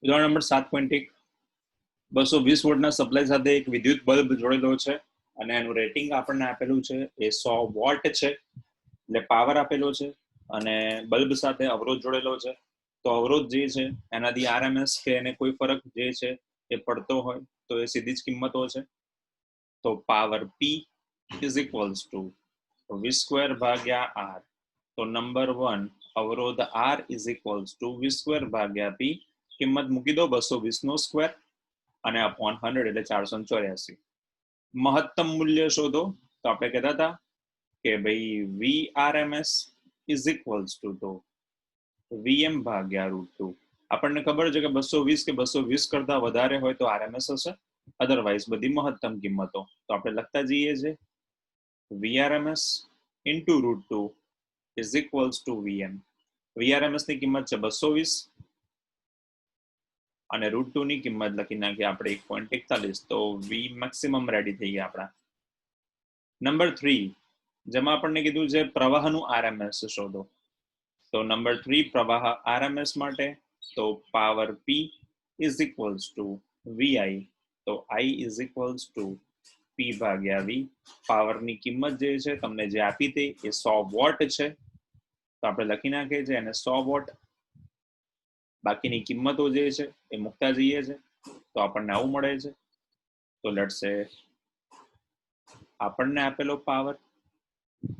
ઉદાહરણ number 7.1 220 વોલ્ટના supply સાથે એક વિદ્યુત બલ્બ જોડેલો છે અને એનું રેટિંગ આપણને આપેલું છે એ 100 વોટ છે, એટલે પાવર આપેલો છે અને બલ્બ સાથે અવરોધ જોડેલો છે. તો અવરોધ જે છે એનાથી આરએમએસ કે એને કોઈ ફરક જે છે એ પડતો હોય તો એ સીધી જ કિંમતો છે. તો power P is equals two V square ભાગ્યા R. તો નંબર 1 અવરોધ R is equals two V square ભાગ્યા P. કિંમત મૂકી દો 220 નો સ્ક્વેર અને અપોન 100 એટલે 484. મહત્તમ મૂલ્ય શોધો. તો આપણે કહેતા હતા કે ભાઈ VRMS ઇઝ ઇક્વલ્સ ટુ તો VM ભાગ્યા √2. આપણને ખબર છે કે 220 કે 220 કરતા વધારે હોય તો આરએમએસ હશે, અધરવાઇઝ બધી મહત્તમ કિંમતો. તો આપણે લખતા જઈએ છે VRMS into √2 is equals two VM. VRMS ની કિંમત છે 220 અને √2 ની કિંમત લખી નાખીએ આપણે 1.41. તો V મેક્સિમમ રેડી થઈ ગયા આપણા. નંબર 3 જેમાં આપણને કીધું છે પ્રવાહનું આરએમએસ શોધો. તો નંબર 3 પ્રવાહ આરએમએસ માટે તો power P is equals two VI. તો I is equals two P ભાગ્યા V. પાવરની કિંમત જે છે તમને જે આપી હતી એ 100 વોટ છે, તો આપણે લખી નાખીએ છીએ એને 100 વોટ. બાકીની કિંમતો જે છે એ મૂકતા જઈએ છે તો આપણને આવું મળે છે. તો લેટ્સ સે આપણને આપેલો power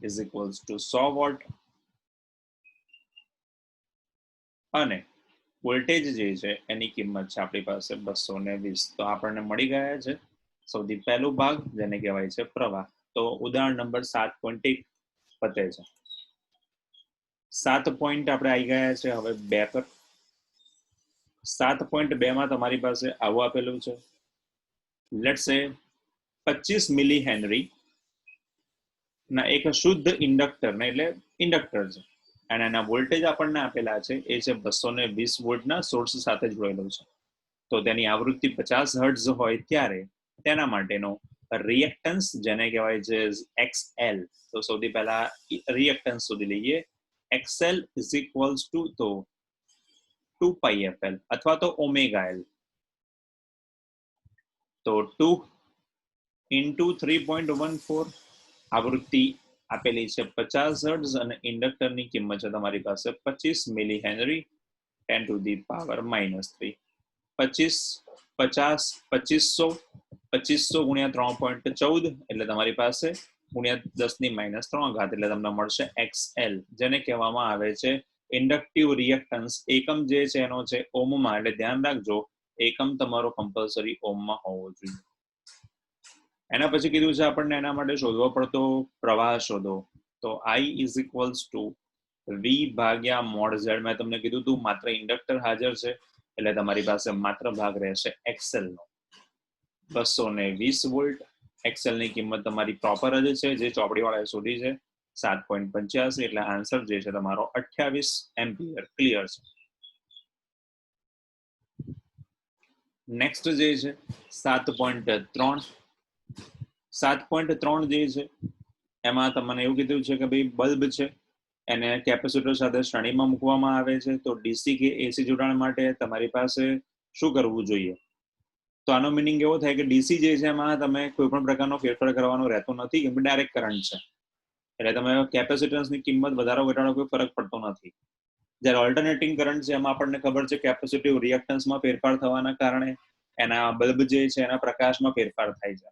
is equals to 100 watt અને વોલ્ટેજ જે છે એની કિંમત છે આપણી પાસે 220. તો આપણને મળી ગયા છે સૌથી પહેલો ભાગ જેને કહેવાય છે પ્રવાહ. તો ઉદાહરણ નંબર 7.1 પતે છે. 7 પોઈન્ટ આપણે આવી ગયા છે હવે 2 પર. 7.2 માં તમારી પાસે આવું આપેલું છે, લેટ્સ સે 25 મિલી હેનરી ના એક શુદ્ધ ઇન્ડક્ટર ને એટલે ઇન્ડક્ટર છે અને એના વોલ્ટેજ આપણને આપેલા છે એ છે 220 વોલ્ટના સોર્સ સાથે જોડેલો છે. તો તેની આવૃત્તિ 50 હર્ટ્ઝ હોય ત્યારે તેના માટેનો રિએક્ટન્સ જેને કહેવાય છે XL. તો સૌથી પહેલા રિએક્ટન્સ શોધી લઈએ. XL ઇઝ ઇક્વલ્સ ટુ તો 2πfL અથવા તો ઓમેગા L. તો 2 ઇન્ટુ 3.14 આવૃત્તિ આપેલી છે 50 હર્ટ્ઝ અને ઇન્ડક્ટરની કિંમત છે તમારી પાસે 25 milli henry 10 to the power -3. 25 50 2500 ગુણ્યા 3.14 એટલે તમારી પાસે ગુણ્યા 10 ની -3 એટલે તમને મળશે XL, જેને કહેવામાં આવે છે ઇન્ડક્ટિવ રિએક્ટન્સ. એકમ જે છે એનો છે ઓમમાં, એટલે ધ્યાન રાખજો એકમ તમારો કમ્પલસરી ઓમમાં હોવો જોઈએ. એના પછી કીધું છે આપણને એના માટે શોધવો પડતો પ્રવાહ શોધો. તો I is equals two V ભાગ્યા મોડ Z. મેં તમને કીધું તું માત્ર ઇન્ડક્ટર હાજર છે એટલે તમારી પાસે માત્ર ભાગ રહેશે XL નો. 220 વોલ્ટ. XL ની કિંમત તમારી પ્રોપર જ છે જે ચોપડી વાળાએ શોધી છે 7.85. એટલે આન્સર જે છે તમારો 28 એમ્પિયર ક્લિયર છે. નેક્સ્ટ જે છે 7.3. 7.3 જે છે એમાં તમને એવું કીધું છે કે ભાઈ બલ્બ છે એને કેપેસિટર સાથે શ્રેણીમાં મૂકવામાં આવે છે. તો ડીસી કે એસી જોડાણ માટે તમારી પાસે શું કરવું જોઈએ? તો આનો મિનિંગ એવો થાય કે ડીસી જે છે એમાં તમે કોઈ પણ પ્રકારનો ફેરફાર કરવાનો રહેતો નથી કેમ કે ડાયરેક્ટ કરંટ છે, એટલે તમે કેપેસિટન્સની કિંમત વધારો ઘટાડો કોઈ ફરક પડતો નથી. જ્યારે ઓલ્ટરનેટિંગ કરંટ છે એમાં આપણને ખબર છે કેપેસિટિવ રિએક્ટન્સમાં ફેરફાર થવાના કારણે એના બલ્બ જે છે એના પ્રકાશમાં ફેરફાર થાય છે.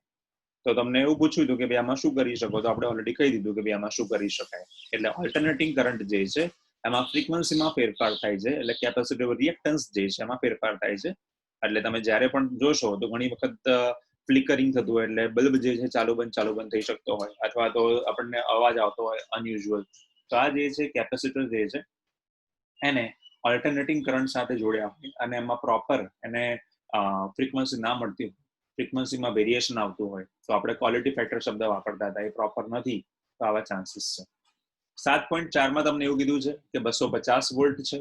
તો તમને એવું પૂછ્યું હતું કે ભાઈ આમાં શું કરી શકો, તો આપણે ઓલરેડી કહી દીધું કે ભાઈ આમાં શું કરી શકાય. એટલે ઓલ્ટરનેટિંગ કરંટ જે છે એમાં ફ્રીક્વન્સીમાં ફેરફાર થાય છે, એટલે કેપેસિટિવ રિએક્ટન્સ જે છે એમાં ફેરફાર થાય છે. એટલે તમે જ્યારે પણ જોશો તો ઘણી વખત ફ્લિકરિંગ થતું હોય એટલે બલ્બ જે છે ચાલુ બંધ થઈ શકતો હોય અથવા તો આપણને અવાજ આવતો હોય અનયુઝ્યુઅલ. તો આ જે છે કેપેસિટર જે છે એને ઓલ્ટરનેટિંગ કરંટ સાથે જોડ્યા હોય અને એમાં પ્રોપર એને ફ્રીક્વન્સી ના મળતી હોય, ફ્રીક્વન્સીમાં વેરિએશન આવતું હોય તો આપણે ક્વોલિટી ફેક્ટર શબ્દ વાપરતા હતા, એ પ્રોપર નથી તો આવા ચાન્સીસ છે. 7.4 માં તમને એવું કીધું છે કે 250 વોલ્ટ છે.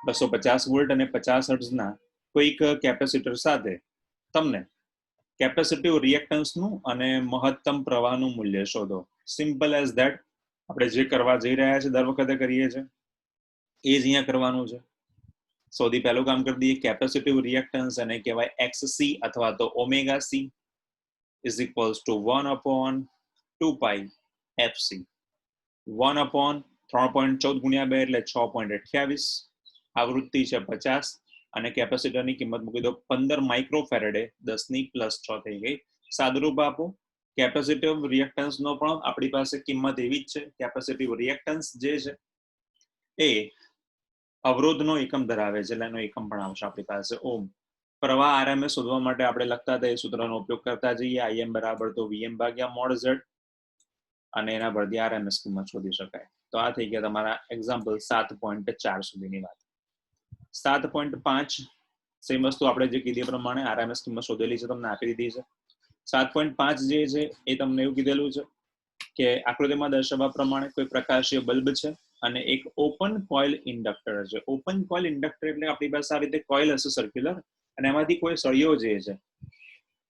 250 વોલ્ટ અને 50 હર્ટ્ઝના કોઈક કેપેસિટર સાથે તમને કેપેસિટિવ રિએક્ટન્સનું અને મહત્તમ પ્રવાહનું મૂલ્ય શોધો. Simple as that. આપણે જે કરવા જઈ રહ્યા છે દર વખતે કરીએ છીએ એ જ અહીંયા કરવાનું છે. સૌથી પહેલું કામ કરી દઈએ, કેપેસિટિવ રિએક્ટન્સ એને કહેવાય XC અથવા તો omega C is equals to 1/2 pi FC. 1/3.14 ગુણ્યા 2 એટલે 6.28. આવૃત્તિ છે 50 અને કેપેસિટરની કિંમત મૂકી દો 15 માઇક્રોફેરેડે, 10⁻6 થઈ ગઈ. સાદુરૂપ આપો, કેપેસિટિવ રિએક્ટન્સ નો પણ આપણી પાસે કિંમત એવી જ છે. કેપેસિટિવ રિએક્ટન્સ જે છે એ અવરોધનો એકમ ધરાવે છે, એટલે એનો એકમ પણ આવશે આપણી પાસે ઓમ. પ્રવાહ RMS શોધવા માટે આપણે લખતા હતા એ સૂત્રનો ઉપયોગ કરતા જઈએ. IM બરાબર તો VM ભાગ્યા મોડ Z અને એના પરથી RMS કિંમત શોધી શકાય. તો આ થઈ ગયા તમારા એક્ઝામ્પલ 7.4 સુધીની વાત. 7.5 સેમ વસ્તુ આપણે જે કીધી પ્રમાણે RMS કિંમત શોધેલી છે તમને આપી દીધી છે. 7.5 જે છે એ તમને એવું કીધેલું છે કે આકૃતિમાં દર્શાવવા પ્રમાણે કોઈ પ્રકાશીય બલ્બ છે અને એક ઓપન કોઇલ ઇન્ડક્ટર છે. ઓપન કોઇલ ઇન્ડક્ટર એટલે આપણી પાસે આ રીતે કોઇલ હશે સર્ક્યુલર અને એમાંથી કોઈ સળિયો જે છે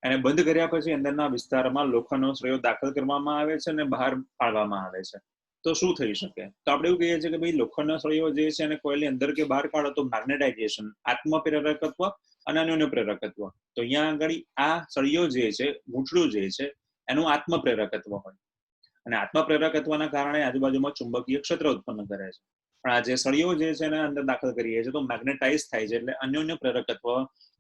એને બંધ કર્યા પછી અંદરના વિસ્તારમાં લોખંડનો સળિયો દાખલ કરવામાં આવે છે અને બહાર કાઢવામાં આવે છે. તો શું થઈ શકે? તો આપણે એવું કહીએ છીએ કે ભાઈ લોખંડનો સળિયો જે છે એને કોઇલની અંદર કે બહાર કાઢો તો મેગ્નેટાઇઝેશન, આત્મપ્રેરકત્વ અને અન્યોન્ય પ્રેરકત્વ. તો અહીંયા આગળ આ સળિયો જે છે, ગૂંચળું જે છે એનું આત્મપ્રેરકત્વ હોય અને આત્મપ્રેરકત્વના કારણે આજુબાજુમાં ચુંબકીય ક્ષેત્ર ઉત્પન્ન કરે છે. પણ આ જે સળિયો જે છે એને અંદર દાખલ કરીએ છીએ તો મેગ્નેટાઇઝ થાય છે, એટલે અન્યોન્ય પ્રેરકત્વ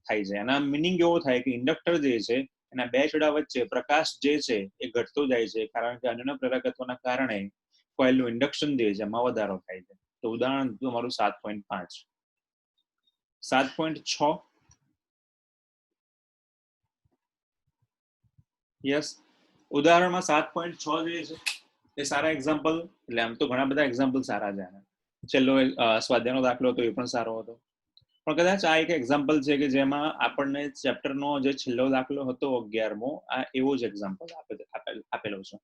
થાય છે. એના મિનિંગ એવો થાય કે ઇન્ડક્ટર જે છે એના બે છેડા વચ્ચે પ્રકાશ જે છે એ ઘટતો જાય છે, કારણ કે અન્યોન્ય પ્રેરકત્વના કારણે કોઇલનું ઇન્ડક્શન જે છે એમાં વધારો થાય છે. તો ઉદાહરણ તમારું 7.5. 7.6 યસ, ઉદાહરણમાં 7.6 જે છે એ સારા એક્ઝામ્પલ, એટલે આમ તો ઘણા બધા એક્ઝામ્પલ સારા છે. છેલ્લો સ્વાધ્યાયનો દાખલો હતો એ પણ સારો હતો, પણ કદાચ આ એક એક્ઝામ્પલ છે કે જેમાં આપણને ચેપ્ટરનો જે છેલ્લો દાખલો હતો 11મો, આ એવો જ એક્ઝામ્પલ આપેલો છે.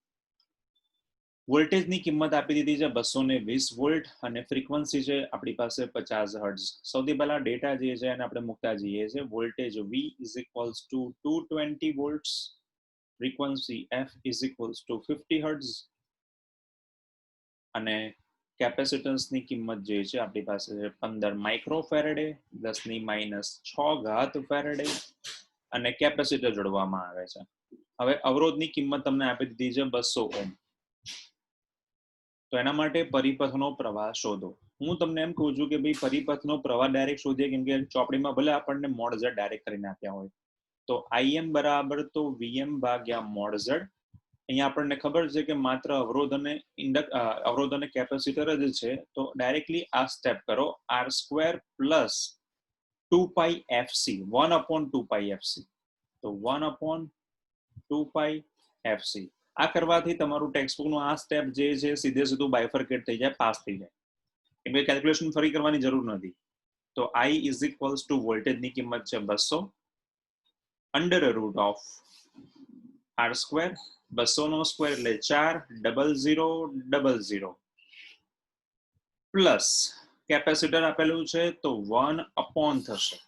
વોલ્ટેજની કિંમત આપી દીધી છે 220 વોલ્ટ અને ફ્રીક્વન્સી છે આપણી પાસે 50 હર્ટ્ઝ. સૌથી પહેલા ડેટા જે છે એને આપણે મૂકતા જઈએ છીએ. Voltage V is equals to 220 volts, frequency F is equals to 50 hertz અને કેપેસિટન્સની કિંમત જે છે આપણી પાસે 15 માઇક્રોફેરેડે, 10⁻6 ફેરેડે અને કેપેસિટર જોડવામાં આવે છે. હવે અવરોધની કિંમત તમને આપી દીધી છે 200 ઓહ્મ. તો એના માટે પરિપથનો પ્રવાહ શોધો. હું તમને એમ કહું છું કે ભાઈ પરિપથનો પ્રવાહ ડાયરેક્ટ શોધીએ, કેમ કે ચોપડીમાં ભલે આપણને મોડ Z ડાયરેક્ટ કરીને આપ્યા હોય. તો IM બરાબર તો VM ભાગ્યા મોડ Z. અહીંયા આપણને ખબર છે કે માત્ર અવરોધ અને કેપેસિટર જ છે, તો ડાયરેક્ટલી આ સ્ટેપ કરો. R² plus 2 pi FC, 1/2 pi FC. તો 1/2 pi FC. આ કરવાથી તમારું ટેક્સ્ટબુકનું આ સ્ટેપ જે છે સીધે સીધું બાયફર્કેટ થઈ જાય, પાસ થઈ જાય, કેમ કે કેલ્ક્યુલેશન ફરી કરવાની જરૂર નથી. તો I is equals to વોલ્ટેજની કિંમત છે 200 અંડર રૂટ ઓફ R², 200 નો સ્ક્વેર એટલે 40000 પ્લસ કેપેસિટર આપેલું છે તો 1 થશે.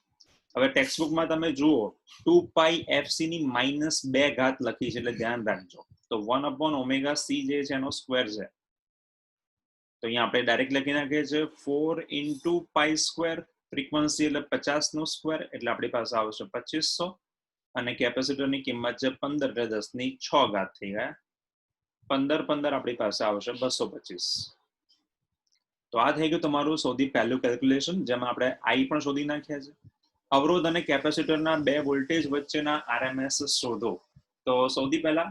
હવે ટેક્સ્ટબુકમાં તમે જુઓ 2 pi FC ની -2 લખી છે, એટલે ધ્યાન રાખજો. તો 1/ωc જે છે એનો સ્ક્વેર છે, તો અહીંયા આપણે ડાયરેક્ટ લખી નાખીએ છીએ 4 × π². ફ્રીક્વન્સી એટલે 50 નો સ્ક્વેર, એટલે આપણી પાસે આવશે 2500 અને કેપેસિટરની કિંમત છે 15 એટલે 10⁶ થઈ ગયા. 15 આપણી પાસે આવશે 225. તો આ થઈ ગયું તમારું સૌથી પહેલું કેલ્ક્યુલેશન, જેમાં આપણે I પણ શોધી નાખ્યા છે. અવરોધ અને કેપેસિટરના બે વોલ્ટેજ વચ્ચેના RMS શોધો. તો સૌથી પહેલા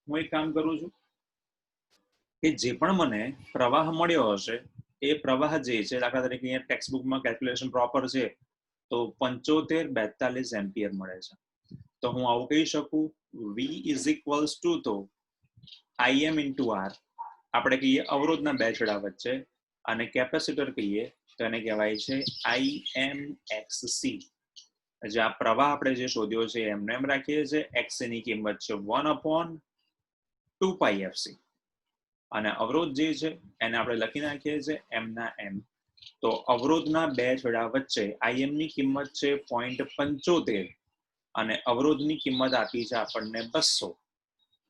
હું એક કામ કરું છું કે જે પણ મને પ્રવાહ મળ્યો હશે એ પ્રવાહ જે છે, દાખલા તરીકે અહીંયા ટેક્સ્ટબુકમાં કેલ્ક્યુલેશન પ્રોપર છે તો 7542 એમ્પિયર મળે છે. તો હું આવું કહી શકું V is equals to તો IM × R આપણે કહીએ અવરોધના બે છેડા વચ્ચે, અને કેપેસિટર કહીએ તો એને કહેવાય છે IMXC. જે આ પ્રવાહ આપણે જે શોધ્યો છે એમને એમ રાખીએ છીએ. XC ની કિંમત છે 1/2 pi FC અને અવરોધ જે છે એને આપણે લખી નાખીએ છીએ M ના M. તો અવરોધના બે છેડા વચ્ચે IM ની કિંમત છે 0.75 અને અવરોધની કિંમત આપી છે આપણને 200.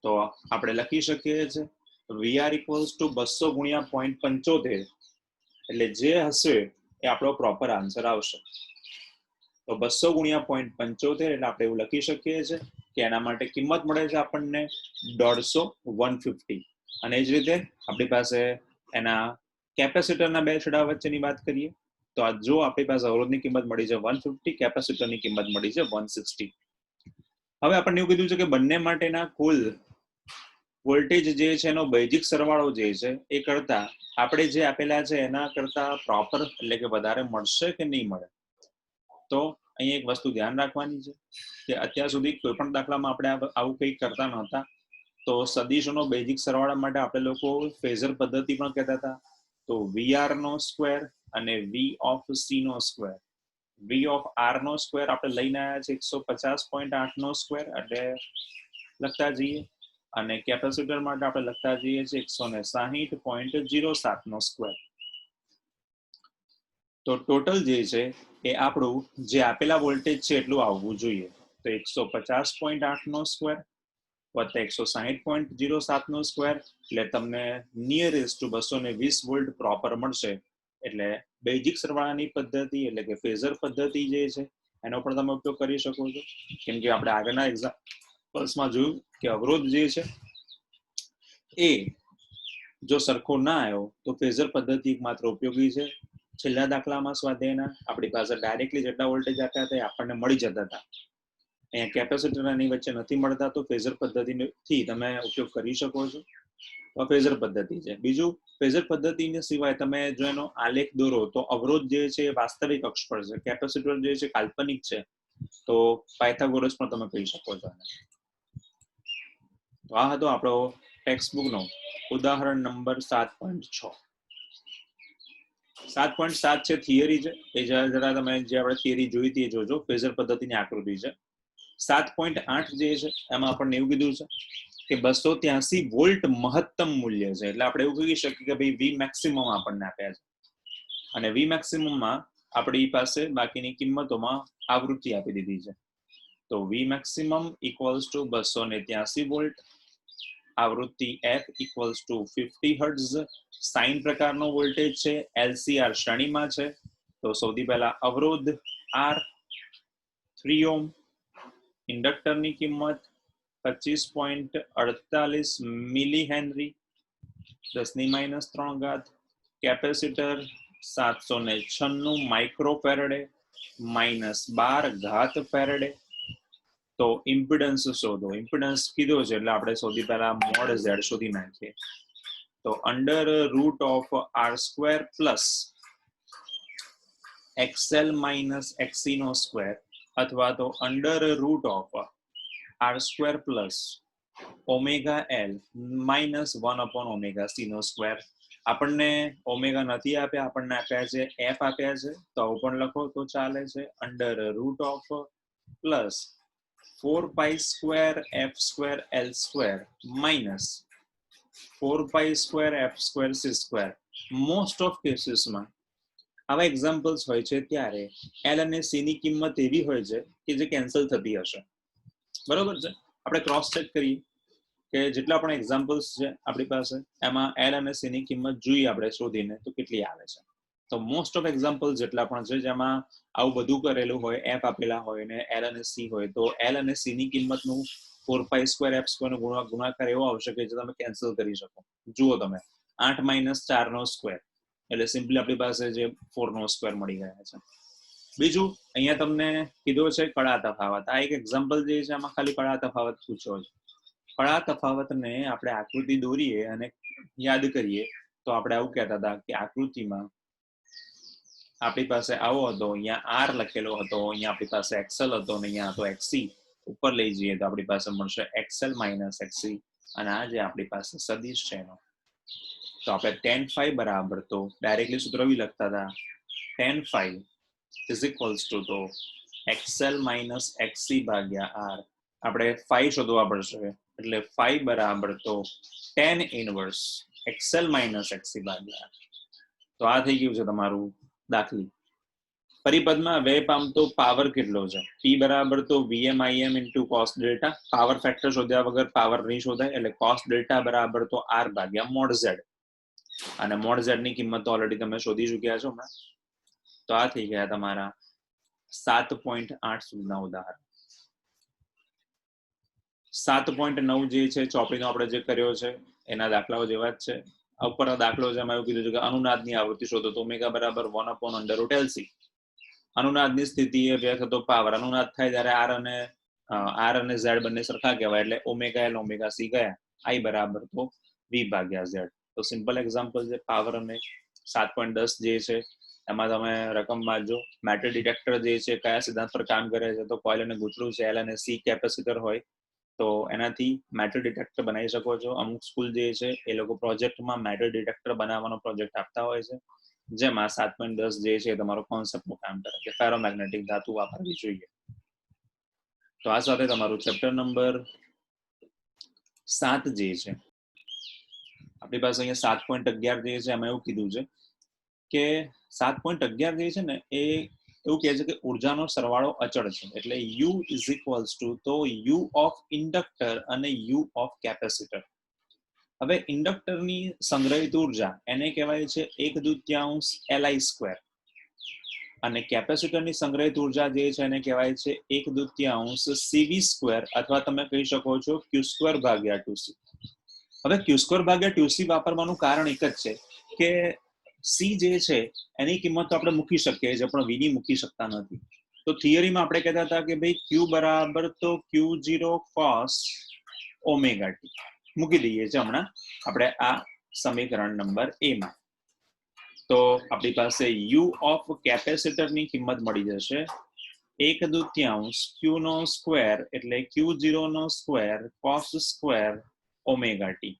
તો આપણે લખી શકીએ છીએ VR = 200 × 0.75, એટલે જે હશે એ આપણો પ્રોપર આન્સર આવશે. તો 200 ગુણ્યા 0.75 એટલે આપણે એવું લખી શકીએ છીએ કે એના માટે કિંમત મળે છે આપણને 150 અને એ જ રીતે આપણી પાસે એના કેપેસિટરના બે છેડા વચ્ચેની વાત કરીએ તો આ જો આપણી પાસે અવરોધની કિંમત મળી છે 150, કેપેસિટરની કિંમત મળી છે 160. હવે આપણને એવું કીધું છે કે બંને માટેના કુલ વોલ્ટેજ જે છે એનો બેઝિક સરવાળો જે છે એ કરતા આપણે જે આપેલા છે એના કરતા પ્રોપર એટલે કે વધારે મળશે કે નહીં મળે. તો અહીંયા એક વસ્તુ ધ્યાન રાખવાની છે કે અત્યાર સુધી કોઈ પણ દાખલામાં આપણે આવું કંઈક કરતા નહોતા. તો સદિશોનો બેઝિક સરવાળા માટે આપણે લોકો ફેઝર પદ્ધતિ પણ કહેતા હતા. તો VR નો સ્ક્વેર અને V ઓફ C નો સ્ક્વેર. V ઓફ R નો સ્ક્વેર આપણે લઈને આવ્યા છે 150.8 નો સ્ક્વેર એટલે લખતા જઈએ અને કેપેસિટર માટે આપણે લખતા જઈએ છીએ 160.07 નો સ્ક્વેર. તો ટોટલ જે છે એ આપણું જે આપેલા વોલ્ટેજ છે એટલું આવવું જોઈએ. તો 150.8 નો સ્ક્વેર વત્તા 160.07 નો સ્ક્વેર એટલે તમને નિયરેસ્ટ ટુ 220 વોલ્ટ પ્રોપર મળશે. એટલે બેઝિક સરવાળાની પદ્ધતિ એટલે કે ફેઝર પદ્ધતિ જે છે એનો પણ તમે ઉપયોગ કરી શકો છો. કેમ કે આપણે આગળના એક્ઝામ્પલ્સમાં જોયું કે અવરોધ જે છે એ જો સરખો ના આવ્યો તો ફેઝર પદ્ધતિ માત્ર ઉપયોગી છે. છેલ્લા દાખલામાં સ્વાધ્યાયના આપણી પાસે ડાયરેક્ટલી જેટલા વોલ્ટેજ આપ્યા હતા આપણને મળી જતા હતા. અહીંયા કેપેસિટર એની વચ્ચે નથી મળતા તો ફેઝર પદ્ધતિથી તમે ઉપયોગ કરી શકો છો. ફેઝર પદ્ધતિ છે. બીજું ફેઝર પદ્ધતિને સિવાય તમે જો એનો આલેખ દોરો તો અવરોધ જે છે એ વાસ્તવિક અક્ષ પર છે, કેપેસિટર જે છે કાલ્પનિક છે. તો પાયથાગોરસ પણ તમે કહી શકો છો. તો આ હતો આપણો ટેક્સ્ટબુક નો ઉદાહરણ નંબર 7.6. 7.7 છે થિયરી છે. એ જરા તમે જે આપણે થિયરી જોઈ હતી એ જોજો. ફેઝર પદ્ધતિની આકૃતિ છે. 7.8 જે છે એમાં આપણને એવું કીધું છે કે 283 વોલ્ટ મહત્તમ મૂલ્ય છે. એટલે આપણે એવું કહી શકીએ કે ભાઈ V મેક્સિમમ આપણને આપ્યા છે અને V મેક્સિમમ માં આપણી પાસે બાકીની કિંમતોમાં આવૃત્તિ આપી દીધી છે. તો V maximum equals to 283 volt, આવૃત્તિ F equals to 50 hertz, sine પ્રકારનો વોલ્ટેજ છે, LCR શ્રેણીમાં છે. તો સૌથી પહેલા અવરોધ R 3 ઓહ્મ, ઇન્ડક્ટરની કિંમત 25.48 મિલી હેનરી 10⁻³ કેપેસિટર 796 માઇક્રોફેરેડે -12 ફેરેડે. તો ઇમ્પિડન્સ શોધો. ઇમ્પિડન્સ કીધો છે એટલે આપણે સૌથી પહેલા મોડ Z શોધી નાખીએ. તો under root of R² plus XL minus XC નો સ્ક્વેર અથવા તો under root of R² plus omega L minus 1/ωc નો સ્ક્વેર. આપણને ઓમેગા નથી આપ્યા, આપણને આપ્યા છે F આપ્યા છે. તો આવું પણ લખો તો ચાલે છે. Under root of plus 4π² F² L² minus 4π² F² C². Most of કેસીસમાં આવા એક્ઝામ્પલ્સ હોય છે ત્યારે L અને C ની કિંમત એવી હોય છે કે જે કેન્સલ થતી હશે. બરોબર છે. આપણે ક્રોસ ચેક કરીએ કે જેટલા પણ એક્ઝામ્પલ્સ છે આપણી પાસે એમાં L અને C ની કિંમત જોઈએ આપણે શોધીને તો કેટલી આવે છે. તો મોસ્ટ ઓફ એક્ઝામ્પલ જેટલા પણ છે જેમાં આવું બધું કરેલું હોય, F આપેલા હોય ને L અને C હોય, તો L અને C ની કિંમતનું 4π² F² નો ગુણાકાર એવો આવશે કે જે તમે કેન્સલ કરી શકો. જુઓ તમે 8 - 4 નો સ્ક્વેર એટલે સિમ્પલી આપણી પાસે જે 4 નો સ્ક્વેર મળી ગયા છે. બીજું અહીંયા તમને કીધો છે કળા તફાવત. આ એક એક્ઝામ્પલ જે છે આમાં ખાલી કળા તફાવત પૂછ્યો છે. કળા તફાવતને આપણે આકૃતિ દોરીએ અને યાદ કરીએ તો આપણે આવું કહેતા હતા કે આકૃતિમાં આપણી પાસે આવો હતો, અહીંયા R લખેલો હતો, અહીંયા આપણી પાસે XL હતો અને અહીંયા હતો XC. ઉપર લઈ જઈએ તો આપણી પાસે મળશે XL માઇનસ XC અને આ જે આપણી પાસે સદિશ છે એનો તો આપણે tan phi બરાબર તો ડાયરેક્ટલી સૂત્ર બી લખતા હતા tan phi is equals to તો XL માઇનસ XC ભાગ્યા R. આપણે phi શોધવા પડશે એટલે phi બરાબર તો tan inverse XL minus XC ભાગ્યા R. તો આ થઈ ગયું છે તમારું દાખલી. પરિપદમાં વ્યય પામતો પાવર કેટલો છે? P બરાબર તો VMIM into cos delta. Power factor શોધ્યા વગર પાવર નહીં શોધાય એટલે cos ડેલ્ટા બરાબર તો R ભાગ્યા મોડ Z. અને મોડ Z ની કિંમત તો ઓલરેડી તમે શોધી ચૂક્યા છો હમણાં. તો આ થઈ ગયા તમારા 7.8 સુધીના ઉદાહરણ. 7.9 જે છે ચોપડીનો આપણે જે કર્યો છે એના દાખલાઓ જેવા જ છે. ઉપર દાખલો છે એમાં એવું કીધું છે કે અનુનાદની આવૃત્તિ શોધો તો ઓમેગા બરાબર 1/√LC. અનુનાદની સ્થિતિએ વ્યક્ત થતો પાવર, અનુનાદ થાય જ્યારે આર અને ઝેડ બંને સરખા કહેવાય એટલે ઓમેગા એલ ઓમેગા સી ગયા, આઈ બરાબર તો V/Z. તો સિમ્પલ એક્ઝામ્પલ છે પાવર અને 7.10 જે છે એમાં તમે રકમ વાંચજો. મેટલ ડિટેક્ટર જે છે કયા સિદ્ધાંત પર કામ કરે છે તો કોઇલ અને ગૂંથણું છે, એલ અને સી કેપેસિટર હોય તો એનાથી મેટલ ડિટેક્ટર બનાવી શકો છો. અમુક સ્કૂલ જે છે એ લોકો પ્રોજેક્ટમાં મેટલ ડિટેક્ટર બનાવવાનો પ્રોજેક્ટ આપતા હોય છે, જેમાં 7.10 જે છે તમારો કોન્સેપ્ટનું કામ કરે કે ફેરોમેગ્નેટિક ધાતુ વાપરવી જોઈએ. તો આ સાથે તમારું ચેપ્ટર નંબર 7 જે છે આપણી પાસે અહીંયા 7.11 જે છે એમાં એવું કીધું છે કે 7.11 જે છે ને એ એવું કહે છે કે ઉર્જાનો સરવાળો અચળ છે, એટલે U ઇઝ ઇક્વલ્સ ટુ તો U ઓફ ઇન્ડક્ટર અને U ઓફ કેપેસિટર. હવે ઇન્ડક્ટરની સંગ્રહિત ઉર્જા એને કહેવાય છે 1/2 Li² અને કેપેસિટરની સંગ્રહિત ઉર્જા જે છે એને કહેવાય છે 1/2 CV² અથવા તમે કહી શકો છો Q²/2C. હવે Q²/2C વાપરવાનું કારણ એક જ છે કે સી જે છે એની કિંમત તો આપણે મૂકી શકીએ છીએ પણ વી ની મૂકી શકતા નથી. તો થિયરીમાં આપણે કહેતા હતા કે ભાઈ Q બરાબર તો Q0 cos ઓમેગા ટી મૂકી દઈએ છીએ હમણાં આપણે આ સમીકરણ નંબર A માં. તો આપણી પાસે U ઓફ કેપેસિટરની કિંમત મળી જશે 1/2 Q² એટલે Q0² cos² ઓમેગા ટી.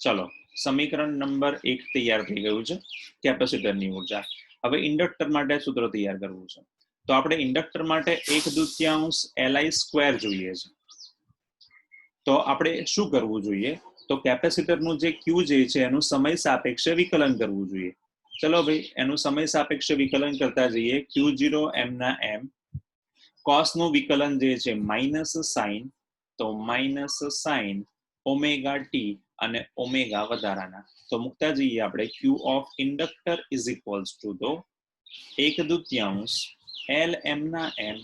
ચલો સમીકરણ નંબર 1 તૈયાર થઈ ગયું છે કેપેસિટરની ઉર્જા. હવે ઇન્ડક્ટર માટે સૂત્ર તૈયાર કરવું છે તો આપણે ઇન્ડક્ટર માટે 1/2 Li² જોઈએ છે. તો આપણે શું કરવું જોઈએ તો કેપેસિટરનું જે Q જે છે એનું સમય સાપેક્ષે વિકલન કરવું જોઈએ. ચલો ભાઈ એનું સમય સાપેક્ષે વિકલન કરતા જઈએ. Q0 m ના m, cos નું વિકલન જે છે માઇનસ સાઇન તો માઇનસ સાઇન ઓમેગા ટી અને ઓમેગા વધારાના તો મૂકતા જઈએ આપણે Q of inductor is equals to તો 1/2 L m ના m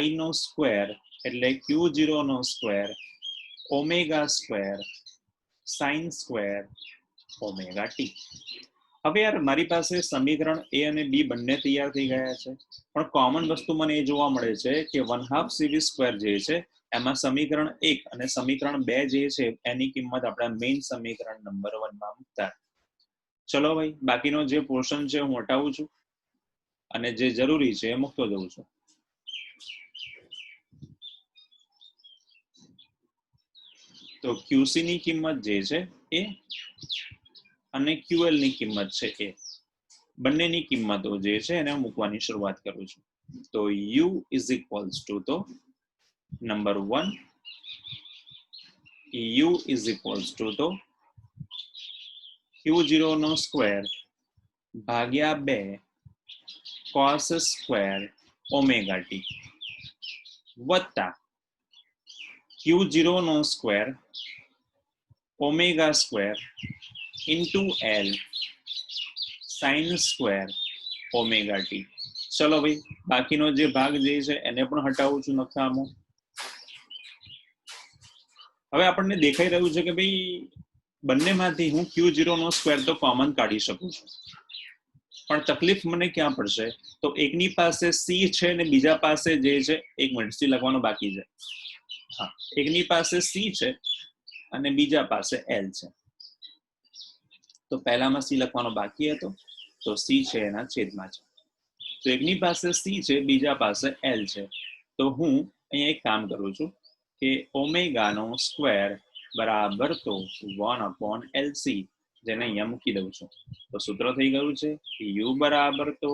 I નો સ્ક્વેર એટલે Q0² ઓમેગા² sin² ઓમેગા ટી. હવે યાર મારી પાસે સમીકરણ A અને B બંને તૈયાર થઈ ગયા છે પણ કોમન વસ્તુ મને એ જોવા મળે છે કે 1/2 CV² જે છે એમાં સમીકરણ 1 અને સમીકરણ 2 જે છે એની કિંમત આપણા મેઇન સમીકરણ નંબર 1 માં મૂકતા. ચલો ભાઈ બાકીનો જે પોર્શન છે હું હટાવું છું અને જે જરૂરી છે એ મૂકતો જઉં છું. તો QC ની કિંમત જે છે એ અને QL ની કિંમત છે એ બંનેની કિંમતો જે છે એને મૂકવાની શરૂઆત કરું છું. તો U ઇઝ ઇક્વલ્સ ટુ તો number 1 U is equals to તો Q0² ભાગ્યા 2 cos² ઓમેગા ટી વત્તા Q0² ઓમેગા² into L sin² omega t. ચલો ભાઈ બાકીનો જે ભાગ જે છે એને પણ હટાવું છું નકામો. હવે આપણને દેખાઈ રહ્યું છે કે ભાઈ બંનેમાંથી હું Q0² તો કોમન કાઢી શકું છું પણ તકલીફ મને ક્યાં પડશે તો એકની પાસે C છે ને બીજા પાસે જે છે એક મિનિટ C લખવાનું બાકી છે. હા એકની પાસે C છે અને બીજા પાસે L છે. તો પહેલામાં C લખવાનો બાકી હતો તો C છે એના છેદમાં છે. તો એકની પાસે C છે બીજા પાસે L છે તો હું અહીંયા એક કામ કરું છું કે ઓમેગાનો સ્ક્વેર બરાબર તો 1/LC જેને અહીંયા મૂકી દઉં છું. તો સૂત્ર થઈ ગયું છે U બરાબર તો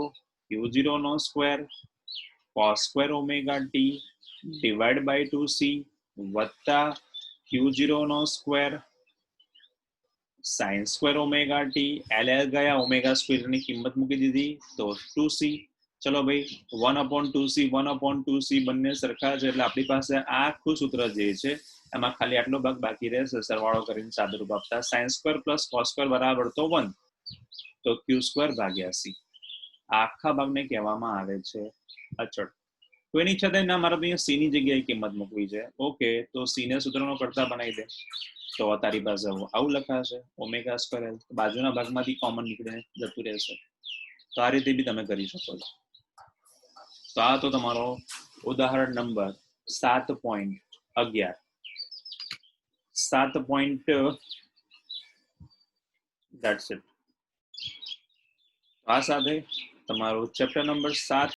Q0² cos² omega T divide by 2C વત્તા Q0² sin² omega T. L ગયા ઓમેગા² ની કિંમત મૂકી દીધી તો 2C. ચલો ભાઈ 1/2C બંને સરખા છે એટલે આપણી પાસે આખું સૂત્ર જે છે એમાં ખાલી આટલો ભાગ બાકી રહેશે સરવાળો કરીને સાદુરૂપ આપતા sin² + cos² બરાબર તો 1 તો Q² ભાગ્યા C. આખા ભાગને કહેવામાં આવે છે અચળ. કોઈની ઈચ્છા થાય ના મારે તો અહીંયા સી ની જગ્યાએ કિંમત મૂકવી છે, ઓકે તો સી ને સૂત્રનો કરતા બનાવી દે, તો તારી પાસે આવું લખાશે ઓમેગા સ્ક્વેર એલ, બાજુના ભાગમાંથી કોમન નીકળીને જતું રહેશે. તો આ રીતે બી તમે કરી શકો છો. તો આ તો તમારો ઉદાહરણ નંબર 7.11. 7. That's it. આ સાથે તમારું ચેપ્ટર નંબર 7